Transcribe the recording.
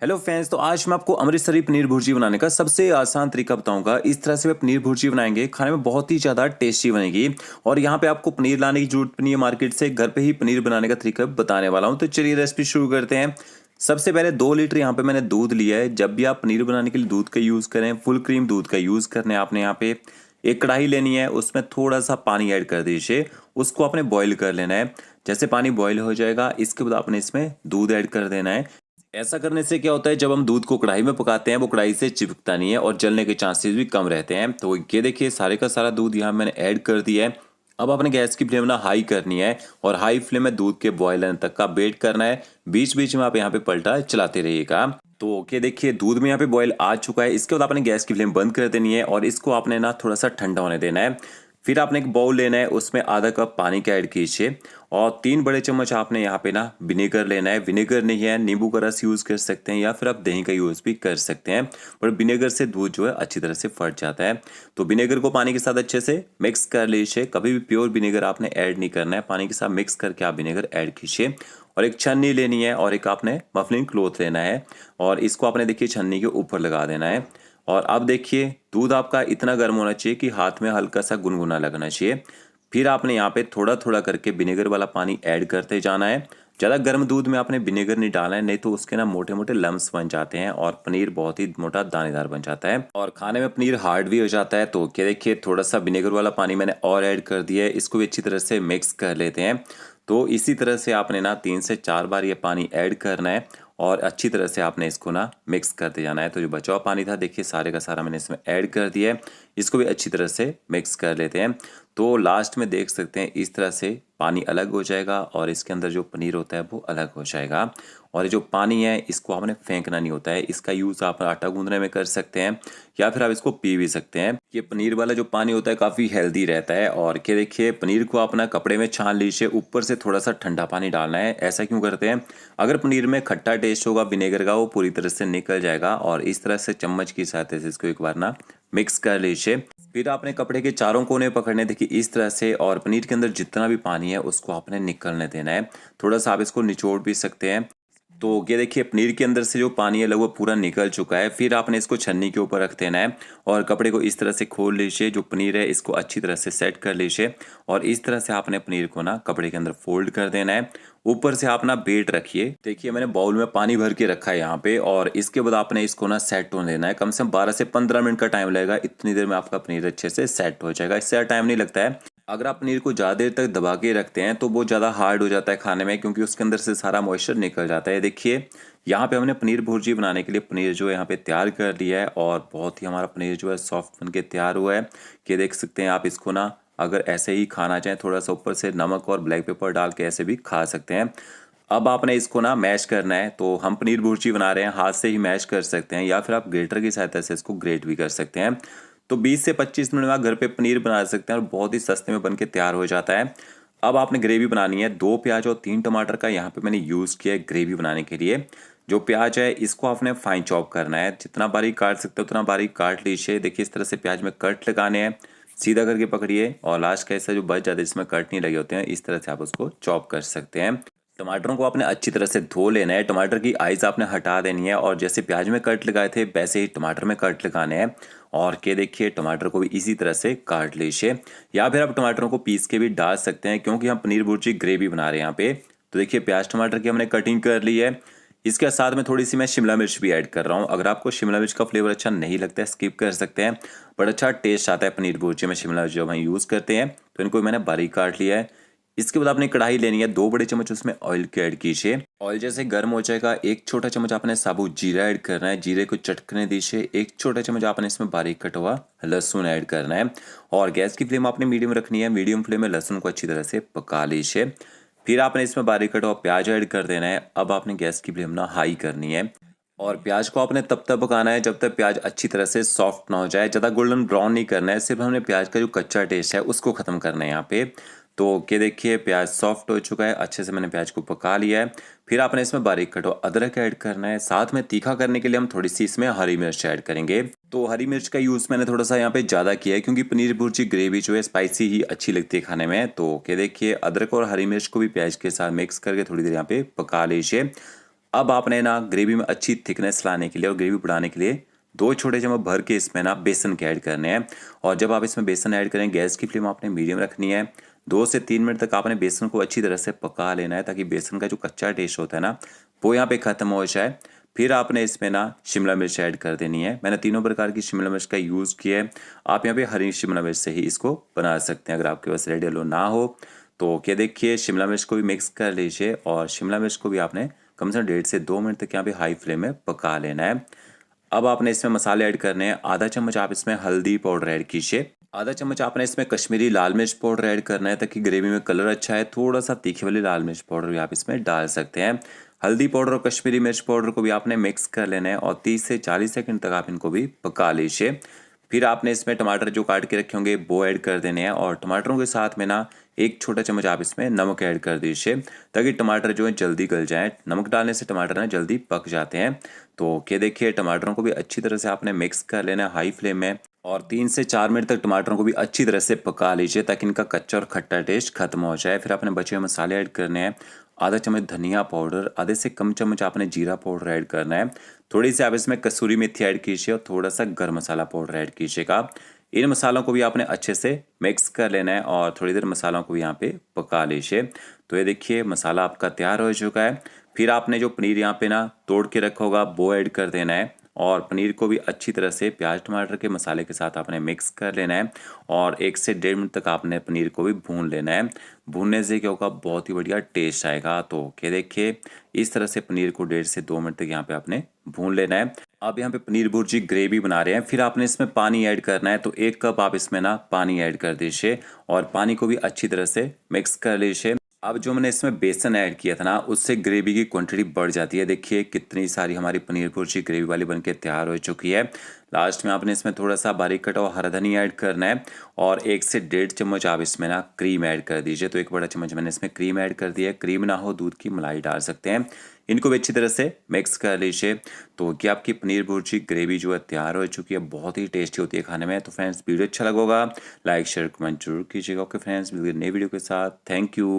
Hello friends, तो आज मैं आपको अमृतसरी पनीर भुर्जी बनाने का सबसे आसान तरीका बताऊंगा। इस तरह से पनीर भुर्जी बनाएंगे, खाने में बहुत ही ज़्यादा टेस्टी बनेगी। और यहाँ पे आपको पनीर लाने की जरूरत नहीं है मार्केट से, घर पे ही पनीर बनाने का तरीका बताने वाला हूँ। तो चलिए रेसिपी शुरू करते हैं। सबसे पहले 2 लीटर यहाँ पे मैंने दूध लिया है। जब भी आप पनीर बनाने के लिए दूध का यूज़ करें, फुल क्रीम दूध का यूज़ करना है आपने। यहाँ पे एक कढ़ाई लेनी है, उसमें थोड़ा सा पानी ऐड कर दीजिए। उसको आपने बॉईल कर लेना है। जैसे पानी बॉईल हो जाएगा, इसके बाद आपने इसमें दूध ऐड कर देना है। ऐसा करने से क्या होता है, जब हम दूध को कढ़ाई में पकाते हैं वो कढ़ाई से चिपकता नहीं है और जलने के चांसेस भी कम रहते हैं। तो ये देखिए सारे का सारा दूध यहाँ मैंने ऐड कर दिया है। अब आपने गैस की फ्लेम ना हाई करनी है और हाई फ्लेम में दूध के बॉयल आने तक का वेट करना है। बीच बीच में आप यहाँ पे पलटा चलाते रहिएगा। तो ओके, देखिए दूध में यहाँ पे बॉयल आ चुका है। इसके बाद आपने गैस की फ्लेम बंद कर देनी है और इसको आपने ना थोड़ा सा ठंडा होने देना है। फिर आपने एक बाउल लेना है, उसमें आधा कप पानी का ऐड कीजिए और 3 बड़े चम्मच आपने यहाँ पे ना विनेगर लेना है। विनेगर नहीं है, नींबू का रस यूज़ कर सकते हैं या फिर आप दही का यूज़ भी कर सकते हैं। पर विनेगर से दूध जो है अच्छी तरह से फट जाता है। तो विनेगर को पानी के साथ अच्छे से मिक्स कर लीजिए। कभी भी प्योर विनेगर आपने ऐड नहीं करना है, पानी के साथ मिक्स करके आप विनेगर ऐड कीजिए। और एक छन्नी लेनी है और एक आपने मफलिन क्लॉथ लेना है और इसको आपने देखिए छन्नी के ऊपर लगा देना है। और अब देखिए दूध आपका इतना गर्म होना चाहिए कि हाथ में हल्का सा गुनगुना लगना चाहिए। फिर आपने यहाँ पे थोड़ा थोड़ा करके विनेगर वाला पानी ऐड करते जाना है। ज़्यादा गर्म दूध में आपने विनेगर नहीं डालना है, नहीं तो उसके ना मोटे मोटे लम्स बन जाते हैं और पनीर बहुत ही मोटा दानेदार बन जाता है और खाने में पनीर हार्ड भी हो जाता है। तो क्या देखिए थोड़ा सा विनेगर वाला पानी मैंने और ऐड कर दिया है। इसको भी अच्छी तरह से मिक्स कर लेते हैं। तो इसी तरह से आपने ना 3 से 4 बार ये पानी ऐड करना है और अच्छी तरह से आपने इसको ना मिक्स करते जाना है। तो जो बचा हुआ पानी था देखिए सारे का सारा मैंने इसमें ऐड कर दिया है। इसको भी अच्छी तरह से मिक्स कर लेते हैं। तो लास्ट में देख सकते हैं इस तरह से पानी अलग हो जाएगा और इसके अंदर जो पनीर होता है वो अलग हो जाएगा। और ये जो पानी है इसको आपने फेंकना नहीं होता है। इसका यूज़ आप आटा गूंदने में कर सकते हैं या फिर आप इसको पी भी सकते हैं। ये पनीर वाला जो पानी होता है काफ़ी हेल्दी रहता है। और क्या देखिए पनीर को अपना कपड़े में छान लीजिए, ऊपर से थोड़ा सा ठंडा पानी डालना है। ऐसा क्यों करते हैं, अगर पनीर में खट्टा टेस्ट होगा विनेगर का वो पूरी तरह से निकल जाएगा। और इस तरह से चम्मच की सहायता से इसको एक बार ना मिक्स कर लीजिए। फिर आपने कपड़े के चारों कोने पकड़ने देखिए इस तरह से और पनीर के अंदर जितना भी पानी है उसको आपने निकलने देना है। थोड़ा सा आप इसको निचोड़ भी सकते हैं। तो ये देखिए पनीर के अंदर से जो पानी है लगभग पूरा निकल चुका है। फिर आपने इसको छन्नी के ऊपर रख देना है और कपड़े को इस तरह से खोल लीजिए। जो पनीर है इसको अच्छी तरह से सेट कर लीजिए और इस तरह से आपने पनीर को ना कपड़े के अंदर फोल्ड कर देना है। ऊपर से आप ना वेट रखिए। देखिए मैंने बाउल में पानी भर के रखा है यहाँ पे और इसके बाद आपने इसको ना सेट होने देना है। कम से कम 12 से 15 मिनट का टाइम लगेगा। इतनी देर में आपका पनीर अच्छे से सेट हो जाएगा, इससे टाइम नहीं लगता है। अगर आप पनीर को ज़्यादा देर तक दबा के रखते हैं तो वो ज़्यादा हार्ड हो जाता है खाने में, क्योंकि उसके अंदर से सारा मॉइस्चर निकल जाता है। देखिए यहाँ पे हमने पनीर भुर्जी बनाने के लिए पनीर जो है यहाँ पे तैयार कर लिया है और बहुत ही हमारा पनीर जो है सॉफ्ट बन के तैयार हुआ है। कि देख सकते हैं आप इसको ना अगर ऐसे ही खाना चाहें थोड़ा सा ऊपर से नमक और ब्लैक पेपर डाल के ऐसे भी खा सकते हैं। अब आपने इसको ना मैश करना है। तो हम पनीर भुर्जी बना रहे हैं, हाथ से ही मैश कर सकते हैं या फिर आप ग्रेटर की सहायता से इसको ग्रेट भी कर सकते हैं। तो 20 से 25 मिनट में आप घर पे पनीर बना सकते हैं और बहुत ही सस्ते में बन के तैयार हो जाता है। अब आपने ग्रेवी बनानी है। 2 प्याज और 3 टमाटर का यहाँ पे मैंने यूज़ किया है ग्रेवी बनाने के लिए। जो प्याज है इसको आपने फाइन चॉप करना है, जितना बारीक काट सकते हो उतना बारीक काट लीजिए। देखिए इस तरह से प्याज में कट लगाने हैं, सीधा करके पकड़िए और लास्ट का ऐसा जो बच जाता है जिसमें कट नहीं लगे होते हैं इस तरह से आप उसको चॉप कर सकते हैं। टमाटरों को आपने अच्छी तरह से धो लेना है। टमाटर की आइज आपने हटा देनी है और जैसे प्याज में कट लगाए थे वैसे ही टमाटर में कट लगाने हैं। और के देखिए टमाटर को भी इसी तरह से काट लीजिए या फिर आप टमाटरों को पीस के भी डाल सकते हैं, क्योंकि हम पनीर भुर्जी ग्रेवी बना रहे हैं यहाँ पे। तो देखिए प्याज टमाटर की हमने कटिंग कर ली है। इसके साथ में थोड़ी सी मैं शिमला मिर्च भी ऐड कर रहा हूँ। अगर आपको शिमला मिर्च का फ्लेवर अच्छा नहीं लगता है स्किप कर सकते हैं, बट अच्छा टेस्ट आता है पनीर भुर्जी में शिमला मिर्च जब हम यूज़ करते हैं। तो इनको मैंने बारीक काट लिया है। इसके बाद आपने कढ़ाई लेनी है, 2 बड़े चम्मच उसमें ऑयल के ऐड कीजिए। ऑयल जैसे गर्म हो जाएगा 1 छोटा चम्मच आपने साबुत जीरा ऐड करना है। जीरे को चटकने दीजिए। 1 छोटा चम्मच आपने इसमें बारीक कटा हुआ लहसुन ऐड करना है और गैस की फ्लेम आपने मीडियम रखनी है। मीडियम फ्लेम में लहसुन को अच्छी तरह से पका लीजिए। फिर आपने इसमें बारीक कटा हुआ प्याज ऐड कर देना है। अब आपने गैस की फ्लेम ना हाई करनी है और प्याज को आपने तब तक पकाना है जब तक प्याज अच्छी तरह से सॉफ्ट ना हो जाए। ज़्यादा गोल्डन ब्राउन नहीं करना है, सिर्फ हमने प्याज का जो कच्चा टेस्ट है उसको ख़त्म करना है यहाँ पे। तो ये देखिए प्याज सॉफ्ट हो चुका है, अच्छे से मैंने प्याज को पका लिया है। फिर आपने इसमें बारीक कटा हुआ अदरक ऐड करना है। साथ में तीखा करने के लिए हम थोड़ी सी इसमें हरी मिर्च ऐड करेंगे। तो हरी मिर्च का यूज़ मैंने थोड़ा सा यहाँ पे ज़्यादा किया है, क्योंकि पनीर भुर्जी ग्रेवी जो है स्पाइसी ही अच्छी लगती है खाने में। तो ये देखिए अदरक और हरी मिर्च को भी प्याज के साथ मिक्स करके थोड़ी देर यहाँ पे पका लीजिए। अब आपने ना ग्रेवी में अच्छी थिकनेस लाने के लिए और ग्रेवी बढ़ाने के लिए 2 छोटे चम्मच भर के इसमें ना बेसन के ऐड करने हैं। और जब आप इसमें बेसन ऐड करें, गैस की फ्लेम आपने मीडियम रखनी है। 2 से 3 मिनट तक आपने बेसन को अच्छी तरह से पका लेना है, ताकि बेसन का जो कच्चा टेस्ट होता है ना वो यहाँ पे ख़त्म हो जाए। फिर आपने इसमें ना शिमला मिर्च ऐड कर देनी है। मैंने तीनों प्रकार की शिमला मिर्च का यूज़ किया है। आप यहाँ पे हरी शिमला मिर्च से ही इसको बना सकते हैं। अगर आपके पास रेड येलो ना हो तो क्या देखिए, शिमला मिर्च को भी मिक्स कर लीजिए और शिमला मिर्च को भी आपने कम से कम 1.5 से 2 मिनट तक यहाँ पे हाई फ्लेम में पका लेना है। अब आपने इसमें मसाले ऐड करने हैं। आधा चम्मच आप इसमें हल्दी पाउडर ऐड कीजिए। आधा चम्मच आपने इसमें कश्मीरी लाल मिर्च पाउडर ऐड करना है, ताकि ग्रेवी में कलर अच्छा है। थोड़ा सा तीखी वाली लाल मिर्च पाउडर भी आप इसमें डाल सकते हैं। हल्दी पाउडर और कश्मीरी मिर्च पाउडर को भी आपने मिक्स कर लेना है और 30 से 40 सेकंड तक आप इनको भी पका लीजिए। फिर आपने इसमें टमाटर जो काट के रखे होंगे वो ऐड कर देने हैं और टमाटरों के साथ में ना 1 छोटा चम्मच आप इसमें नमक ऐड कर दीजिए, ताकि टमाटर जो है जल्दी गल जाए। नमक डालने से टमाटर ना जल्दी पक जाते हैं। तो क्या देखिए, टमाटरों को भी अच्छी तरह से आपने मिक्स कर लेना है हाई फ्लेम में और 3 से 4 मिनट तक टमाटरों को भी अच्छी तरह से पका लीजिए, ताकि इनका कच्चा और खट्टा टेस्ट खत्म हो जाए। फिर आपने बचे हुए मसाले ऐड करने हैं। आधा चम्मच धनिया पाउडर, आधे से कम चम्मच आपने जीरा पाउडर ऐड करना है। थोड़ी सी आप इसमें कसूरी मेथी ऐड कीजिए और थोड़ा सा गरम मसाला पाउडर ऐड कीजिएगा। इन मसालों को भी आपने अच्छे से मिक्स कर लेना है और थोड़ी देर मसालों को भी यहाँ पे पका लीजिए। तो ये देखिए, मसाला आपका तैयार हो चुका है। फिर आपने जो पनीर यहाँ पे ना तोड़ के रखा होगा वो ऐड कर देना है और पनीर को भी अच्छी तरह से प्याज टमाटर के मसाले के साथ आपने मिक्स कर लेना है और 1 से 1.5 मिनट तक आपने पनीर को भी भून लेना है। भूनने से क्या होगा, बहुत ही बढ़िया टेस्ट आएगा। तो क्या देखिए, इस तरह से पनीर को 1.5 से 2 मिनट तक यहाँ पे आपने भून लेना है। अब यहाँ पे पनीर भुर्जी ग्रेवी बना रहे हैं। फिर आपने इसमें पानी ऐड करना है। तो 1 कप आप इसमें ना पानी ऐड कर दीजिए और पानी को भी अच्छी तरह से मिक्स कर लीजिए। अब जो मैंने इसमें बेसन ऐड किया था ना, उससे ग्रेवी की क्वांटिटी बढ़ जाती है। देखिए कितनी सारी हमारी पनीर भुर्जी ग्रेवी वाली बनके तैयार हो चुकी है। लास्ट में आपने इसमें थोड़ा सा बारीक कटा हुआ हरा धनिया ऐड करना है और 1 से 1.5 चम्मच आप इसमें ना क्रीम ऐड कर दीजिए। तो 1 बड़ा चम्मच मैंने इसमें क्रीम ऐड कर दिया है। क्रीम ना हो दूध की मलाई डाल सकते हैं। इनको भी अच्छी तरह से मिक्स कर लीजिए। तो क्या आपकी पनीर भुर्जी ग्रेवी जो है तैयार हो चुकी है। बहुत ही टेस्टी होती है खाने में। तो फ्रेंड्स, वीडियो अच्छा लगा होगा लाइक शेयर कमेंट जरूर कीजिएगा। ओके फ्रेंड्स, मिलते हैं नई वीडियो के साथ। Thank you.